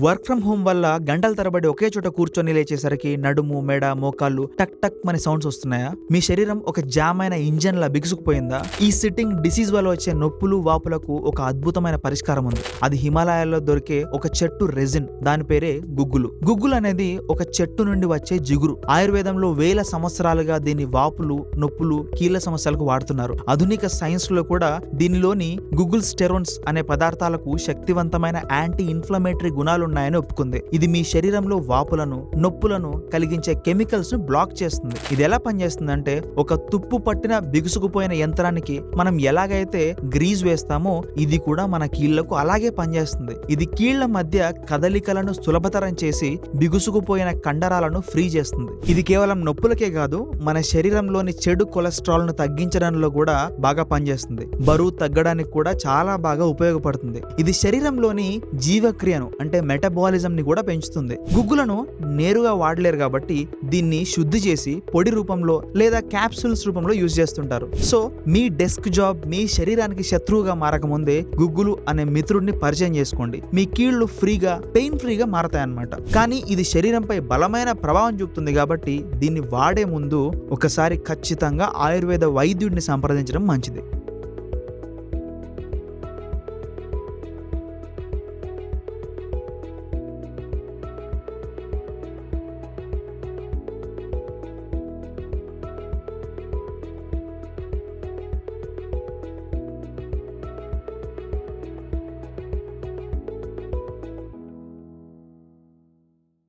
Work from home వల్ల గంటల తరబడి ఒకే చోట కూర్చొని లేచేసరికి నడుము, మెడ, మోకాళ్ళు టక్ టక్ మని సౌండ్స్ వస్తున్నాయా? మీ శరీరం ఒక జామ్ అయిన ఇంజన్ లా బిగుసుకుపోయిందా? ఈ సిట్టింగ్ డిసీజ్ వల్ల వచ్చే నొప్పులు, వాపులకు ఒక అద్భుతమైన పరిష్కారం ఉంది. అది హిమాలయాల్లో దొరికే ఒక చెట్టు రెజిన్. దాని పేరే గుగ్గులు. గుగ్గులు అనేది ఒక చెట్టు నుండి వచ్చే జిగురు. ఆయుర్వేదంలో వేల సంవత్సరాలుగా దీన్ని వాపులు, నొప్పులు, కీళ్ల సమస్యలకు వాడుతున్నారు. ఆధునిక సైన్స్ లో కూడా దీనిలోని గుగ్గుల్ స్టెరోన్స్ అనే పదార్థాలకు శక్తివంతమైన యాంటీ ఇన్ఫ్లమేటరీ గుణాలు ఉన్నాయని ఒప్పుకుంది. ఇది మీ శరీరంలో వాపులను, నొప్పులను కలిగించే కెమికల్స్ ను బ్లాక్ చేస్తుంది. ఇది ఎలా పనిచేస్తుందంటే, ఒక తుప్పు పట్టిన బిగుసుకుపోయిన యంత్రానికి మనం ఎలాగైతే గ్రీజ్ వేస్తామో ఇది కూడా మన కీళ్లకు అలాగే పనిచేస్తుంది. ఇది కీళ్ల మధ్య కదలికలను సులభతరం చేసి బిగుసుకుపోయిన కండరాలను ఫ్రీ చేస్తుంది. ఇది కేవలం నొప్పులకే కాదు, మన శరీరంలోని చెడు కొలెస్ట్రాల్ ను తగ్గించడంలో కూడా బాగా పనిచేస్తుంది. బరువు తగ్గడానికి కూడా చాలా బాగా ఉపయోగపడుతుంది. ఇది శరీరంలోని జీవక్రియను అంటే మెటబాలిజం ని కూడా పెంచుతుంది. గుగ్గులను నేరుగా వాడలేరు కాబట్టి దీన్ని శుద్ధి చేసి పొడి రూపంలో లేదా క్యాప్సూల్స్ రూపంలో యూజ్ చేస్తుంటారు. సో మీ డెస్క్ జాబ్ మీ శరీరానికి శత్రువుగా మారకముందే గుగ్గులు అనే మిత్రుడిని పరిచయం చేసుకోండి. మీ కీళ్లు ఫ్రీగా, పెయిన్ ఫ్రీగా మారతాయన్నమాట. కానీ ఇది శరీరంపై బలమైన ప్రభావం చూపుతుంది కాబట్టి దీన్ని వాడే ముందు ఒకసారి ఖచ్చితంగా ఆయుర్వేద వైద్యుడిని సంప్రదించడం మంచిది.